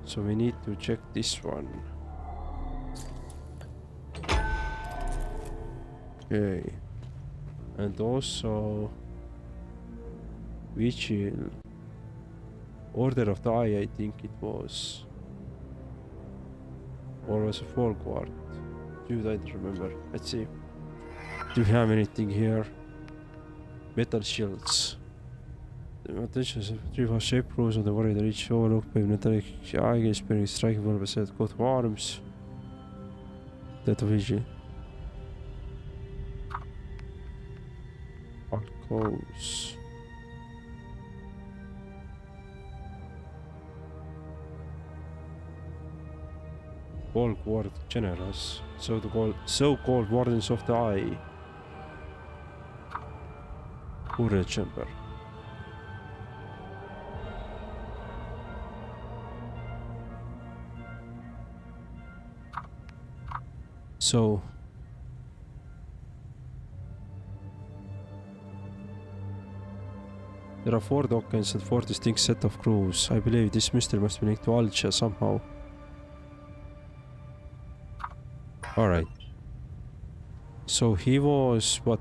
So we need to check this one. Okay. And also Vigil. Order of the Eye, I think it was. Or was it Fall Guard? Dude, I don't remember. Let's see. Do we have anything here? Metal shields. The attention is 3-4 shape rules on the warrior reach overlook by metallic eye gaze bearing striking vulva set coat of arms. That of Vigil. Alcoves. All guard generals, so-called wardens of the eye. Burial chamber. So there are 4 tokens and 4 distinct set of crews. I believe this mystery must be linked to Alcha somehow. Alright. So he was what?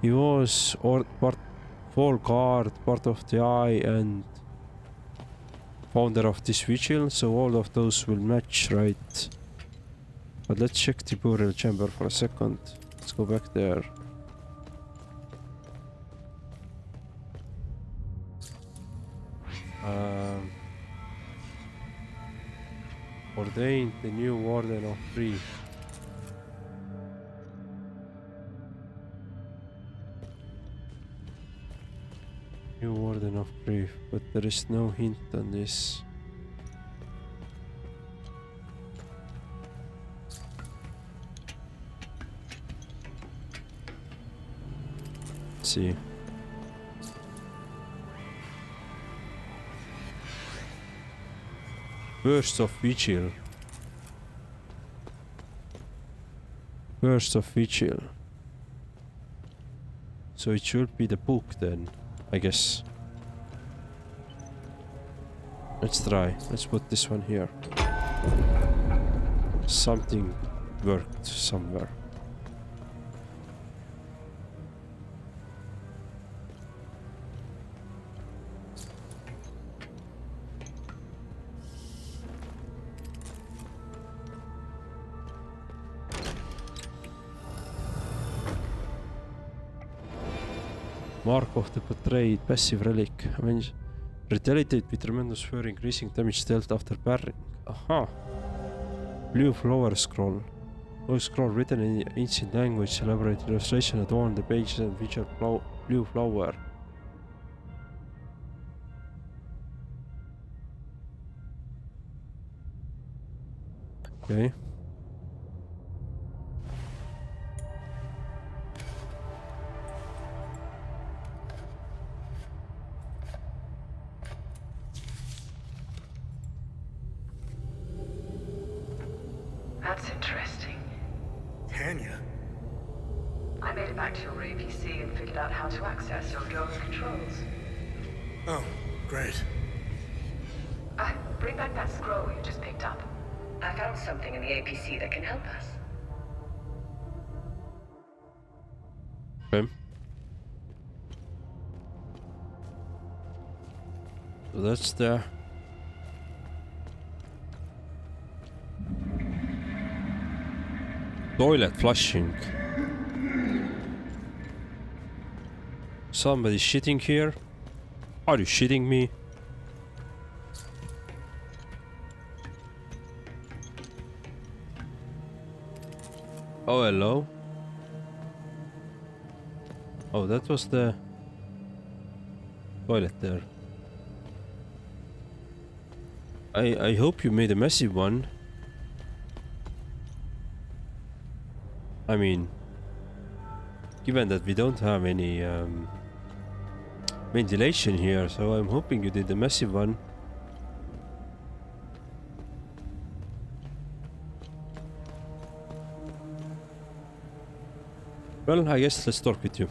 He was Fall Guard, part of the Eye, and founder of this Vigil, so all of those will match, right? But let's check the burial chamber for a second. Let's go back there. Ordained the new warden of grief. New warden of grief, but there is no hint on this. Let's see. Burst of Vigil. Burst of Vigil. So it should be the book then, I guess. Let's try. Let's put this one here. Something worked somewhere. Mark of the Betrayed, passive relic. Retaliate with tremendous fury, increasing damage dealt after parrying. Aha! Blue flower scroll. Blue scroll written in ancient language, elaborate illustration adorn the pages and feature blue flower. Okay. That's interesting. Tanya? I made it back to your APC and figured out how to access your drone controls. Oh, great. Bring back that scroll you just picked up. I found something in the APC that can help us. Okay. So that's the toilet flushing. Somebody's shitting here? Are you shitting me? Oh, hello. Oh, that was the toilet there. I hope you made a massive one. I mean, given that we don't have any ventilation here, so I'm hoping you did a massive one. Well, I guess let's talk with you.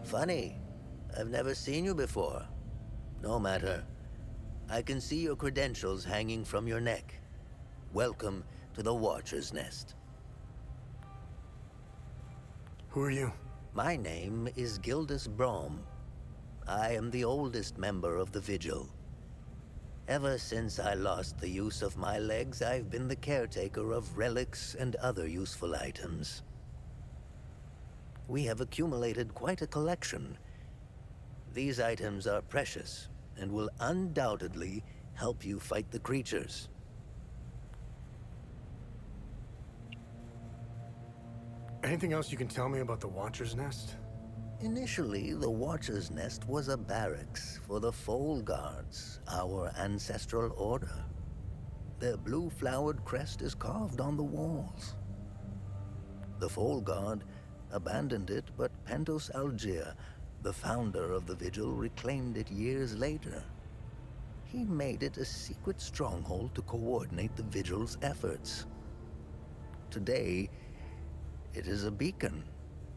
Funny. I've never seen you before. No matter. I can see your credentials hanging from your neck. Welcome to the Watcher's Nest. Who are you? My name is Gildas Brom. I am the oldest member of the Vigil. Ever since I lost the use of my legs, I've been the caretaker of relics and other useful items. We have accumulated quite a collection. These items are precious and will undoubtedly help you fight the creatures. Anything else you can tell me about the Watcher's Nest? Initially, the Watcher's Nest was a barracks for the Foal Guards, our ancestral order. Their blue-flowered crest is carved on the walls. The Foal Guard abandoned it, but Pentos Algier, the founder of the Vigil, reclaimed it years later. He made it a secret stronghold to coordinate the Vigil's efforts. Today, it is a beacon,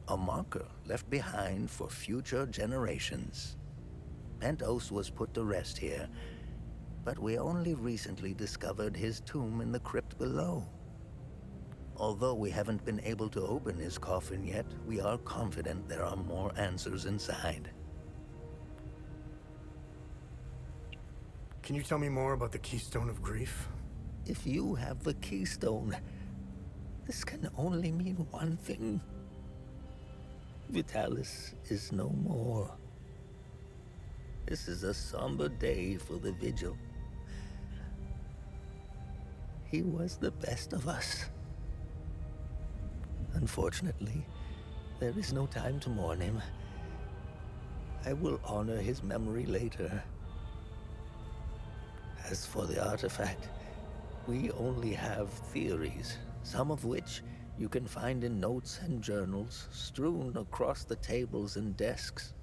a marker left behind for future generations. Pentos was put to rest here, but we only recently discovered his tomb in the crypt below. Although we haven't been able to open his coffin yet, we are confident there are more answers inside. Can you tell me more about the Keystone of Grief? If you have the keystone, this can only mean one thing. Vitalis is no more. This is a somber day for the Vigil. He was the best of us. Unfortunately, there is no time to mourn him. I will honor his memory later. As for the artifact, we only have theories, some of which you can find in notes and journals strewn across the tables and desks.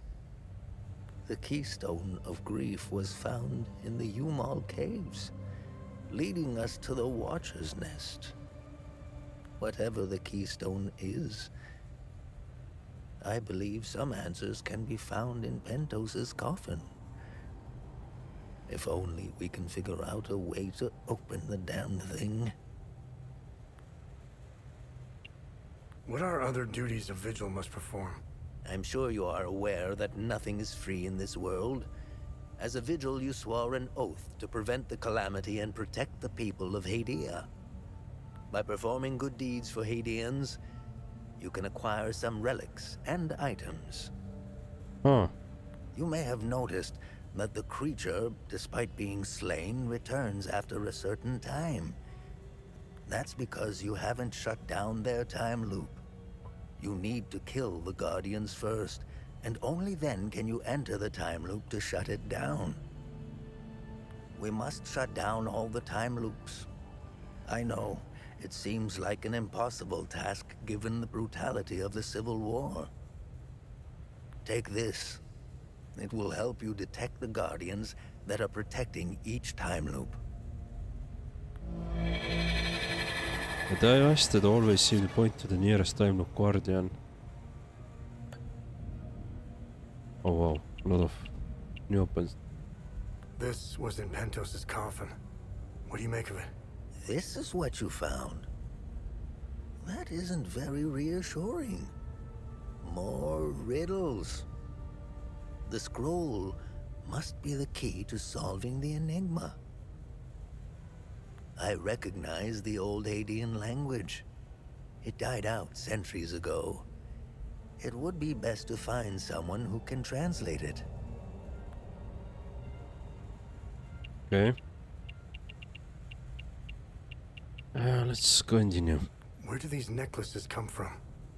The Keystone of Grief was found in the Umal Caves, leading us to the Watcher's Nest. Whatever the Keystone is, I believe some answers can be found in Pentos's coffin. If only we can figure out a way to open the damned thing. What are other duties a Vigil must perform? I'm sure you are aware that nothing is free in this world. As a Vigil, you swore an oath to prevent the calamity and protect the people of Hadia. By performing good deeds for Hadians, you can acquire some relics and items. Huh. You may have noticed that the creature, despite being slain, returns after a certain time. That's because you haven't shut down their time loop. You need to kill the Guardians first, and only then can you enter the time loop to shut it down. We must shut down all the time loops. I know, it seems like an impossible task given the brutality of the Civil War. Take this. It will help you detect the Guardians that are protecting each time loop. But I asked that always seem to point to the nearest time loop guardian. Oh wow, a lot of new opens. This was in Pentos's coffin. What do you make of it? This is what you found. That isn't very reassuring. More riddles. The scroll must be the key to solving the enigma. I recognize the old Hadian language. It died out centuries ago. It would be best to find someone who can translate it. Okay. Let's continue. Where do these necklaces come from?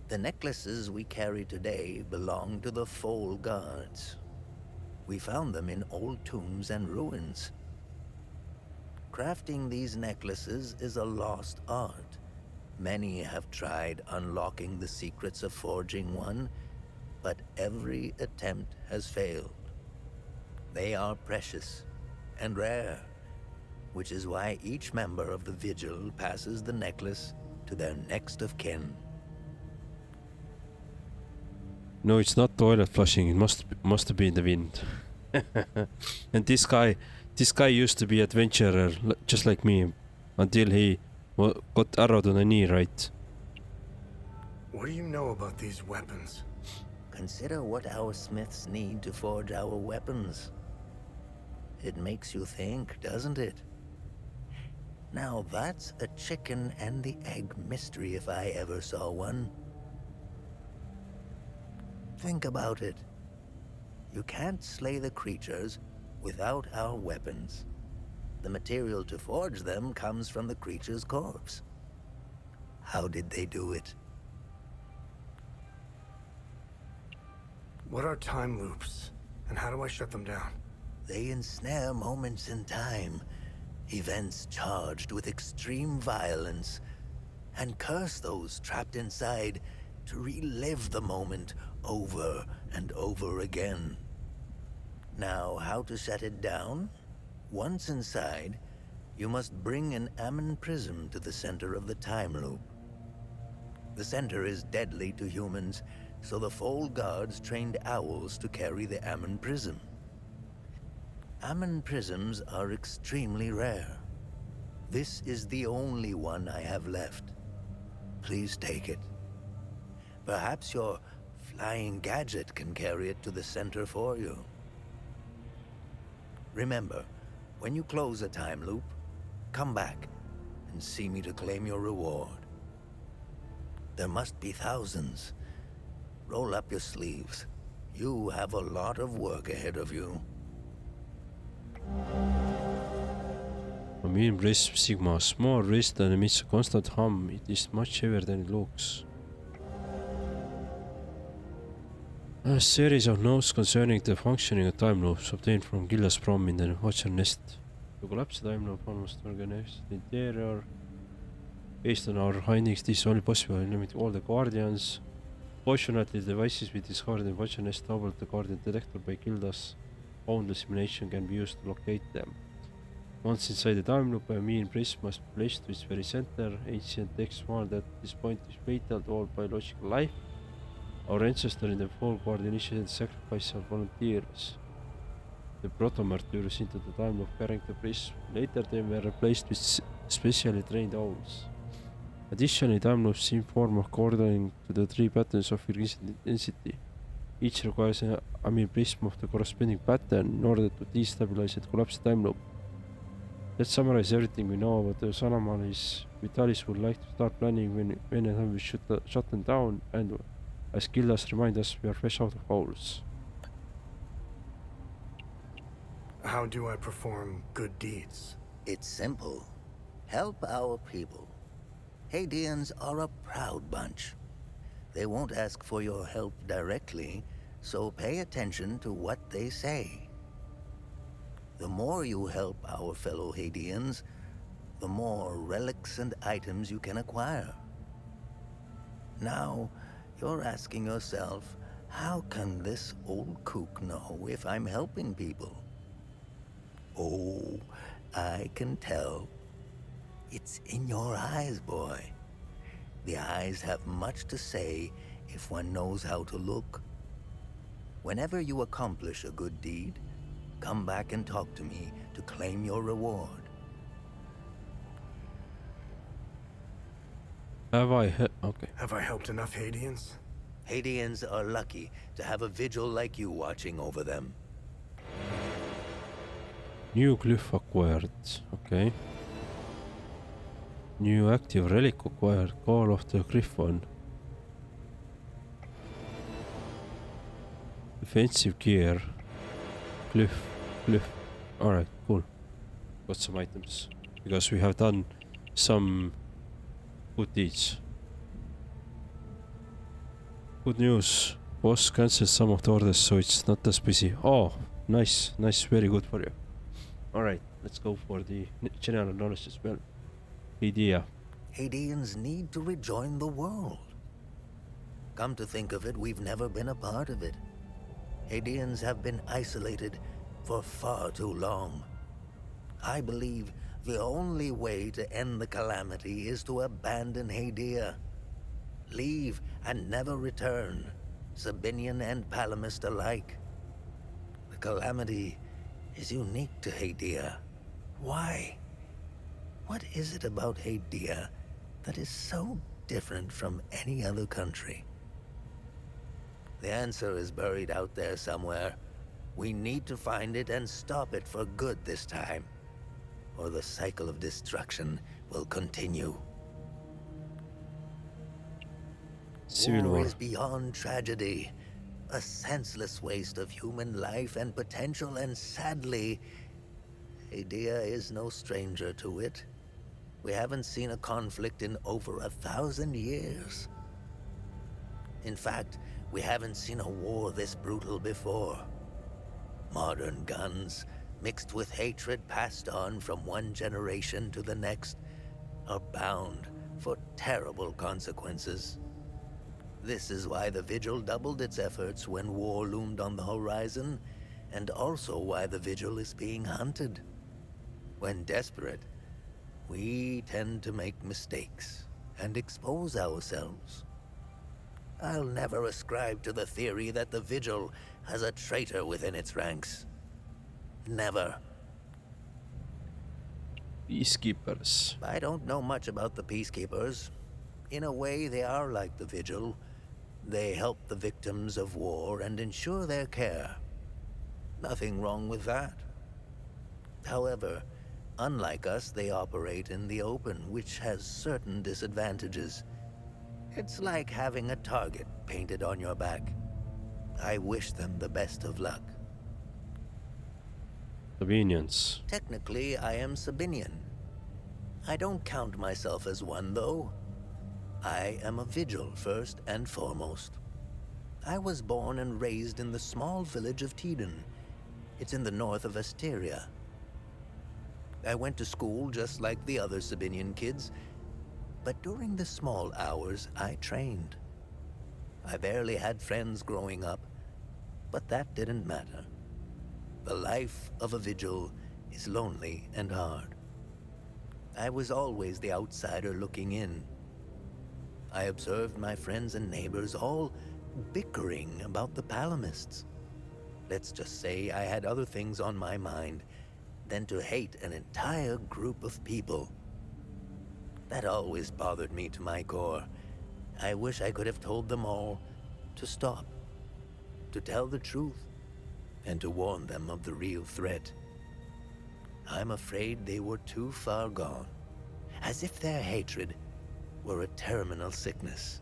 The necklaces we carry today belong to the Foal Guards. We found them in old tombs and ruins. Crafting these necklaces is a lost art. Many have tried unlocking the secrets of forging one, but every attempt has failed. They are precious and rare, which is why each member of the Vigil passes the necklace to their next of kin. No, it's not toilet flushing. It must be the wind. And this guy This guy used to be adventurer, just like me, until he got arrowed on the knee, right? What do you know about these weapons? Consider what our smiths need to forge our weapons. It makes you think, doesn't it? Now that's a chicken and the egg mystery if I ever saw one. Think about it. You can't slay the creatures without our weapons. The material to forge them comes from the creature's corpse. How did they do it? What are time loops? And how do I shut them down? They ensnare moments in time, events charged with extreme violence, and curse those trapped inside to relive the moment over and over again. Now, how to shut it down? Once inside, you must bring an Ammon prism to the center of the time loop. The center is deadly to humans, so the Fold Guards trained owls to carry the Ammon prism. Ammon prisms are extremely rare. This is the only one I have left. Please take it. Perhaps your flying gadget can carry it to the center for you. Remember, when you close a time loop, come back and see me to claim your reward. There must be thousands. Roll up your sleeves. You have a lot of work ahead of you. A mean prism sigma, small wrist and emits a constant hum. It is much heavier than it looks. A series of notes concerning the functioning of time loops obtained from Gildas Brom in the Watcher Nest. To collapse the time loop almost organized the interior. Based on our findings, this is only possible in limiting all the Guardians. Fortunately, the devices we discovered in Watcher Nest doubled the Guardian detector by Gildas. Found the simulation can be used to locate them. Once inside the time loop, a mean prism must be placed to its very center. Ancient texts warn that this point is fatal to all biological life. Our ancestors in the Fold Guard initiated sacrifice of volunteers. They brought the martyrs into the time loop carrying the prism. Later they were replaced with specially trained owls. Additionally, time loops seem form according to the three patterns of increased intensity. Each requires a mean prism of the corresponding pattern in order to destabilize and collapse the time loop. Let's summarize everything we know about those anomalies. Vitalis would like to start planning when and how we should shut them down, and as Gildas remind us, we are fresh out of holes. How do I perform good deeds? It's simple. Help our people. Hadeans are a proud bunch. They won't ask for your help directly, so pay attention to what they say. The more you help our fellow Hadeans, the more relics and items you can acquire. Now, you're asking yourself, how can this old kook know if I'm helping people? Oh, I can tell. It's in your eyes, boy. The eyes have much to say if one knows how to look. Whenever you accomplish a good deed, come back and talk to me to claim your reward. Okay. Have I helped enough Hadeans? Hadeans are lucky to have a vigil like you watching over them. New glyph acquired. Okay. New active relic acquired. Call of the Griffon. Defensive gear. Glyph. Alright, cool. Got some items. Because we have done some good deeds. Good news. Boss cancelled some of the orders, so it's not as busy. Oh, nice. Very good for you. Alright, let's go for the general knowledge as well. Idea. Hadeans need to rejoin the world. Come to think of it, we've never been a part of it. Hadeans have been isolated for far too long. I believe the only way to end the calamity is to abandon Hadea. Leave and never return, Sabinian and Palamist alike. The calamity is unique to Hadia. Why? What is it about Hadia that is so different from any other country? The answer is buried out there somewhere. We need to find it and stop it for good this time, or the cycle of destruction will continue. Civil War War. is beyond tragedy, a senseless waste of human life and potential, and sadly, Hadia is no stranger to it. We haven't seen a conflict in over 1,000 years. In fact, we haven't seen a war this brutal before. Modern guns, mixed with hatred passed on from one generation to the next, are bound for terrible consequences. This is why the Vigil doubled its efforts when war loomed on the horizon, and also why the Vigil is being hunted. When desperate, we tend to make mistakes and expose ourselves. I'll never ascribe to the theory that the Vigil has a traitor within its ranks. Never. Peacekeepers. I don't know much about the Peacekeepers. In a way, they are like the Vigil. They help the victims of war and ensure their care. Nothing wrong with that. However, unlike us, they operate in the open, which has certain disadvantages. It's like having a target painted on your back. I wish them the best of luck. Convenience. Technically, I am Sabinian. I don't count myself as one, though. I am a Vigil first and foremost. I was born and raised in the small village of Teden. It's in the north of Asteria. I went to school just like the other Sabinian kids, but during the small hours, I trained. I barely had friends growing up, but that didn't matter. The life of a Vigil is lonely and hard. I was always the outsider looking in. I observed my friends and neighbors all bickering about the Palamists. Let's just say I had other things on my mind than to hate an entire group of people. That always bothered me to my core. I wish I could have told them all to stop, to tell the truth, and to warn them of the real threat. I'm afraid they were too far gone, as if their hatred were a terminal sickness.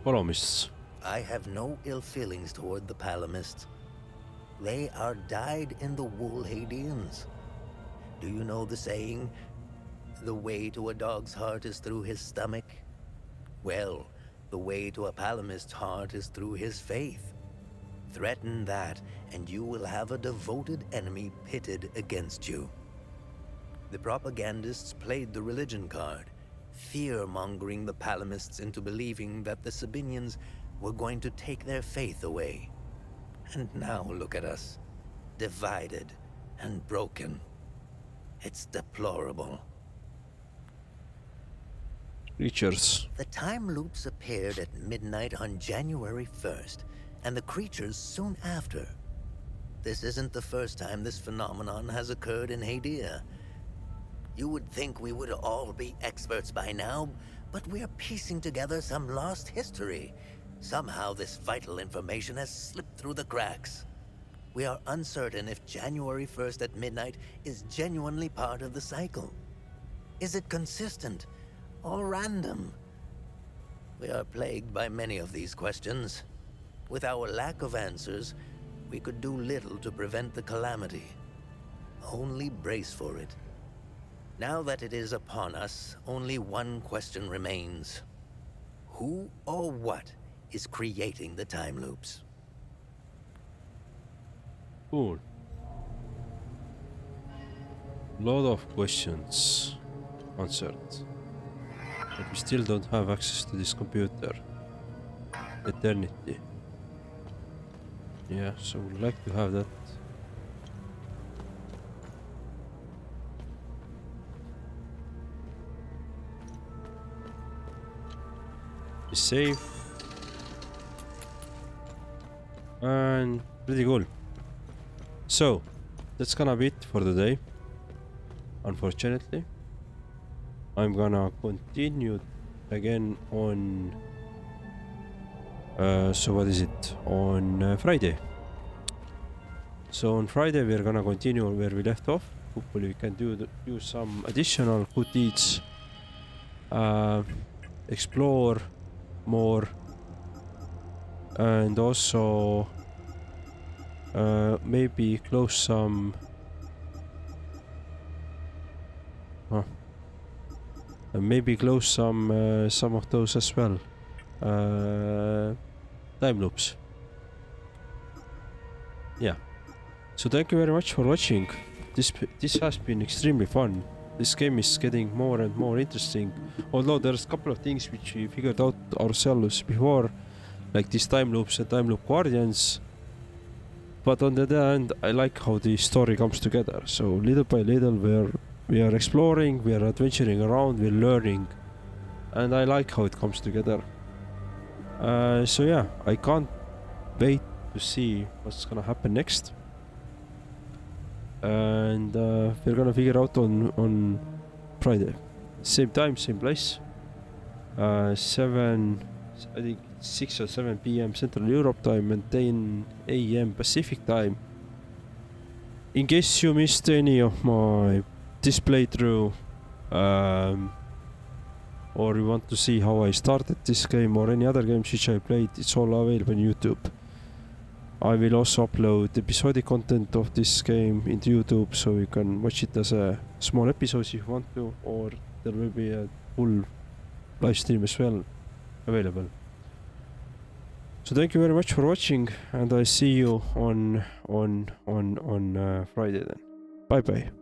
Polomists. I have no ill feelings toward the Palamists. They are dyed-in-the-wool Hadeans. Do you know the saying, the way to a dog's heart is through his stomach? Well, the way to a Palamist's heart is through his faith. Threaten that, and you will have a devoted enemy pitted against you. The propagandists played the religion card, fear-mongering the Palamists into believing that the Sabinians were going to take their faith away. And now look at us, divided and broken. It's deplorable. Creatures. The time loops appeared at midnight on January 1st, and the creatures soon after. This isn't the first time this phenomenon has occurred in Hadia. You would think we would all be experts by now, but we're piecing together some lost history. Somehow this vital information has slipped through the cracks. We are uncertain if January 1st at midnight is genuinely part of the cycle. Is it consistent or random? We are plagued by many of these questions. With our lack of answers, we could do little to prevent the calamity. Only brace for it. Now that it is upon us, only one question remains. Who or what is creating the time loops? Cool. Lot of questions answered. But we still don't have access to this computer. Eternity. Yeah, so we'd like to have that. Save. And pretty cool. So that's gonna be it for today. Unfortunately, I'm gonna continue again on so what is it, on Friday. So on Friday we're gonna continue where we left off. Hopefully we can do some additional good deeds, explore more, and also maybe close some some of those as well, time loops. Yeah, so thank you very much for watching. This has been extremely fun. This game is getting more and more interesting, although there's a couple of things which we figured out ourselves before, like these time loops and time loop guardians. But on the other hand, I like how the story comes together. So little by little we are exploring, we are adventuring around, we're learning, and I like how it comes together. So yeah, I can't wait to see what's gonna happen next. And we're gonna figure out on Friday, same time, same place, 7, I think 6 or 7 p.m. Central Europe time and 10 a.m. Pacific time. In case you missed any of my this playthrough, or you want to see how I started this game or any other games which I played, it's all available on YouTube. I will also upload episodic content of this game into YouTube, so you can watch it as a small episode if you want to, or there will be a full live stream as well available. So thank you very much for watching, and I see you on Friday then. Bye bye.